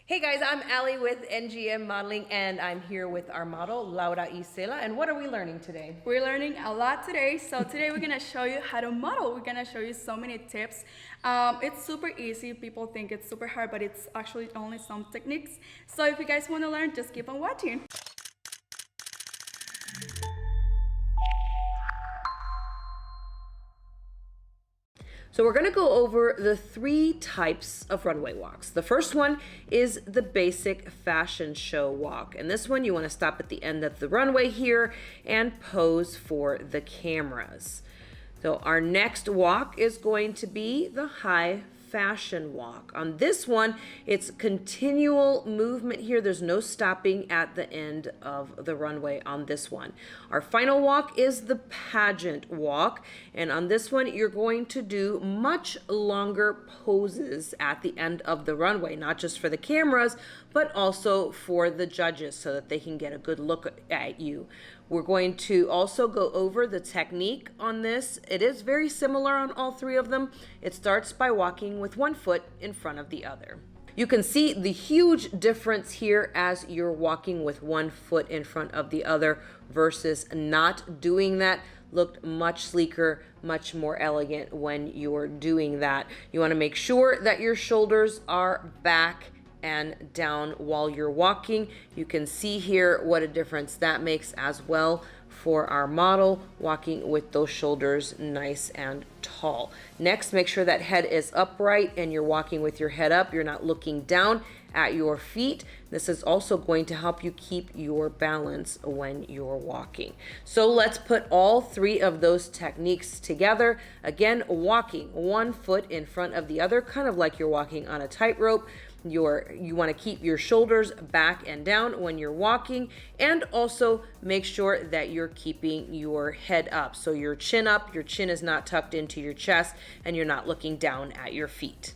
Hey guys, I'm Ali with NGM Modeling and I'm here with our model, Laura Issela. And what are we learning today? We're learning a lot today. So today we're gonna show you how to model. We're gonna show you so many tips. It's super easy. People think it's super hard, but it's actually only some techniques. So if you guys wanna learn, just keep on watching. So we're gonna go over the 3 types of runway walks. The first one is the basic fashion show walk. And this one, you wanna stop at the end of the runway here and pose for the cameras. So our next walk is going to be the high fashion walk. On this one, it's continual movement here. There's no stopping at the end of the runway on this one. Our final walk is the pageant walk. And on this one, you're going to do much longer poses at the end of the runway, not just for the cameras, but also for the judges so that they can get a good look at you. We're going to also go over the technique on this. It is very similar on all 3 of them. It starts by walking with one foot in front of the other. You can see the huge difference here as you're walking with one foot in front of the other versus not doing that. Looked much sleeker, much more elegant when you're doing that. You want to make sure that your shoulders are back and down while you're walking. You can see here what a difference that makes as well for our model, walking with those shoulders nice and tall. Next, make sure that head is upright and you're walking with your head up. You're not looking down at your feet. This is also going to help you keep your balance when you're walking. So let's put all 3 of those techniques together. Again, walking one foot in front of the other, kind of like you're walking on a tightrope. You want to keep your shoulders back and down when you're walking, and also make sure that you're keeping your head up. So your chin up, your chin is not tucked into your chest, and you're not looking down at your feet.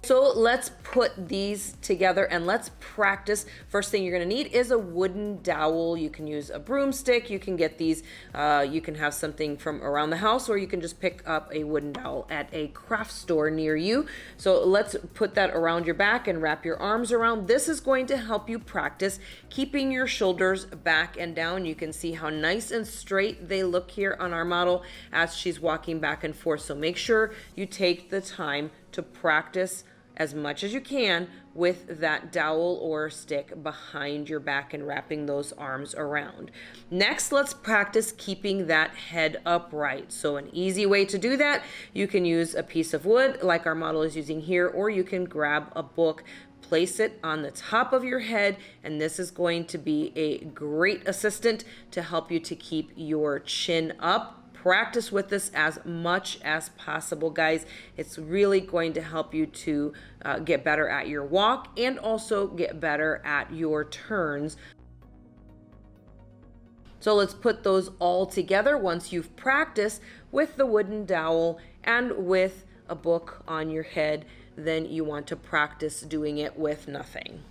So let's put these together and let's practice. First thing you're gonna need is a wooden dowel. You can use a broomstick. You can get these, you can have something from around the house, or you can just pick up a wooden dowel at a craft store near you. So let's put that around your back and wrap your arms around. This is going to help you practice keeping your shoulders back and down. You can see how nice and straight they look here on our model as she's walking back and forth. So make sure you take the time to practice as much as you can with that dowel or stick behind your back and wrapping those arms around. Next, let's practice keeping that head upright. So an easy way to do that, you can use a piece of wood like our model is using here, or you can grab a book, place it on the top of your head, and this is going to be a great assistant to help you to keep your chin up. Practice with this as much as possible, guys. It's really going to help you to get better at your walk and also get better at your turns. So let's put those all together once you've practiced with the wooden dowel and with a book on your head. Then you want to practice doing it with nothing.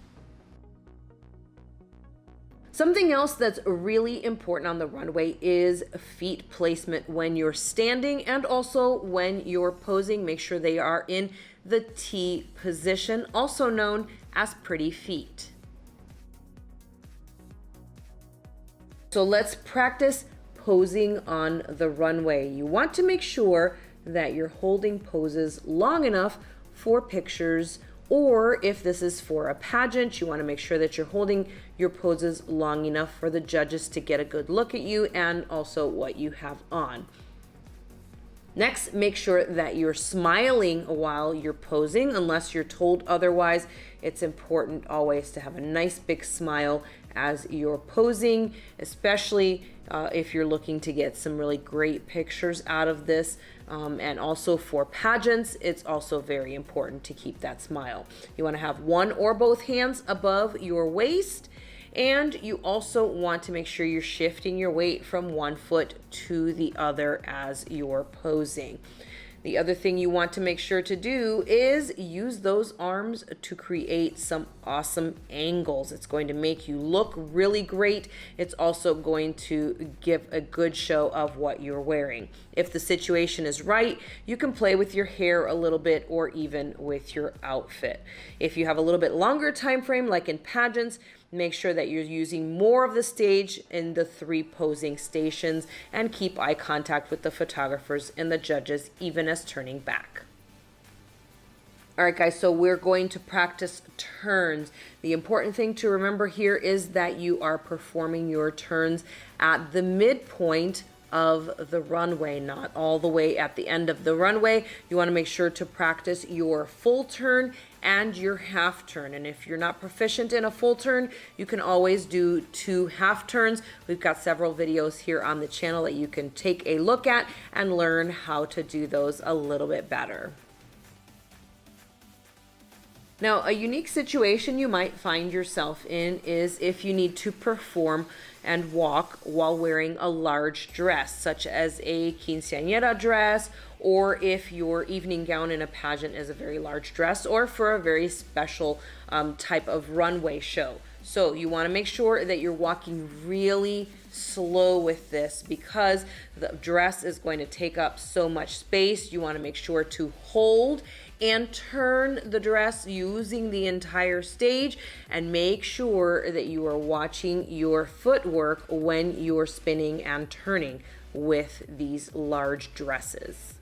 Something else that's really important on the runway is feet placement when you're standing and also when you're posing. Make sure they are in the T position, also known as pretty feet. So let's practice posing on the runway. You want to make sure that you're holding poses long enough for pictures, or if this is for a pageant, you want to make sure that you're holding your poses long enough for the judges to get a good look at you and also what you have on. Next, make sure that you're smiling while you're posing. Unless you're told otherwise, it's important always to have a nice big smile as you're posing, especially if you're looking to get some really great pictures out of this. And also for pageants, it's also very important to keep that smile. You want to have one or both hands above your waist, and you also want to make sure you're shifting your weight from one foot to the other as you're posing. The other thing you want to make sure to do is use those arms to create some awesome angles. It's going to make you look really great. It's also going to give a good show of what you're wearing. If the situation is right, you can play with your hair a little bit or even with your outfit. If you have a little bit longer time frame, like in pageants, make sure that you're using more of the stage in the 3 posing stations, and keep eye contact with the photographers and the judges even as turning back. All right, guys, so we're going to practice turns. The important thing to remember here is that you are performing your turns at the midpoint of the runway, not all the way at the end of the runway. You want to make sure to practice your full turn and your half turn. And if you're not proficient in a full turn, you can always do 2 half turns. We've got several videos here on the channel that you can take a look at and learn how to do those a little bit better. Now, a unique situation you might find yourself in is if you need to perform and walk while wearing a large dress, such as a quinceañera dress, or if your evening gown in a pageant is a very large dress, or for a very special type of runway show. So you want to make sure that you're walking really slow with this, because the dress is going to take up so much space. You want to make sure to hold and turn the dress using the entire stage, and make sure that you are watching your footwork when you're spinning and turning with these large dresses.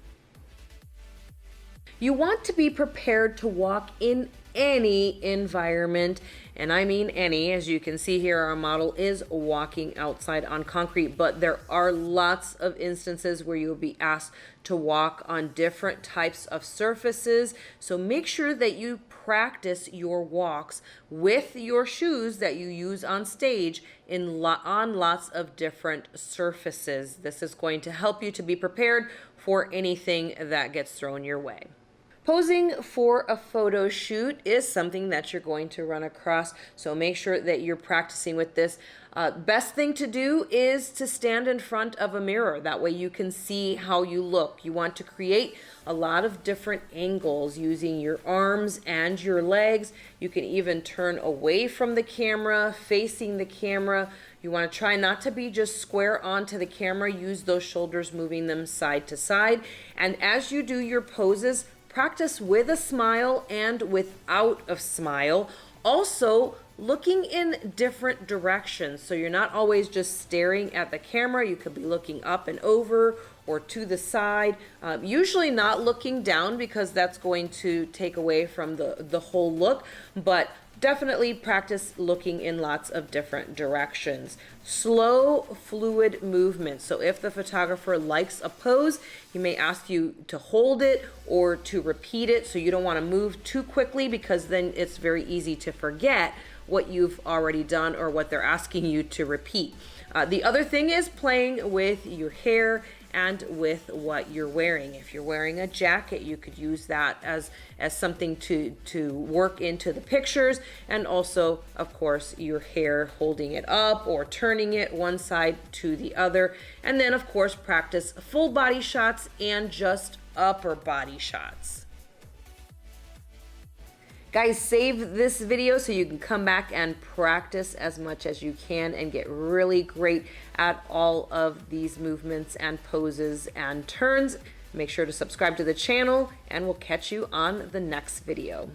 You want to be prepared to walk in any environment, and I mean any. As you can see here, our model is walking outside on concrete, but there are lots of instances where you'll be asked to walk on different types of surfaces. So make sure that you practice your walks with your shoes that you use on stage on lots of different surfaces. This is going to help you to be prepared for anything that gets thrown your way. Posing for a photo shoot is something that you're going to run across, so make sure that you're practicing with this. Best thing to do is to stand in front of a mirror. That way you can see how you look. You want to create a lot of different angles using your arms and your legs. You can even turn away from the camera, facing the camera. You want to try not to be just square onto the camera. Use those shoulders, moving them side to side. And as you do your poses, practice with a smile and without a smile. Also, looking in different directions. So you're not always just staring at the camera. You could be looking up and over or to the side. Usually not looking down, because that's going to take away from the whole look. But definitely practice looking in lots of different directions. Slow, fluid movement. So if the photographer likes a pose, he may ask you to hold it or to repeat it. So you don't want to move too quickly, because then it's very easy to forget what you've already done or what they're asking you to repeat. The other thing is playing with your hair and with what you're wearing. If you're wearing a jacket, you could use that as something to work into the pictures, and also, of course, your hair, holding it up or turning it one side to the other. And then, of course, practice full body shots and just upper body shots. Guys, save this video so you can come back and practice as much as you can and get really great at all of these movements and poses and turns. Make sure to subscribe to the channel, and we'll catch you on the next video.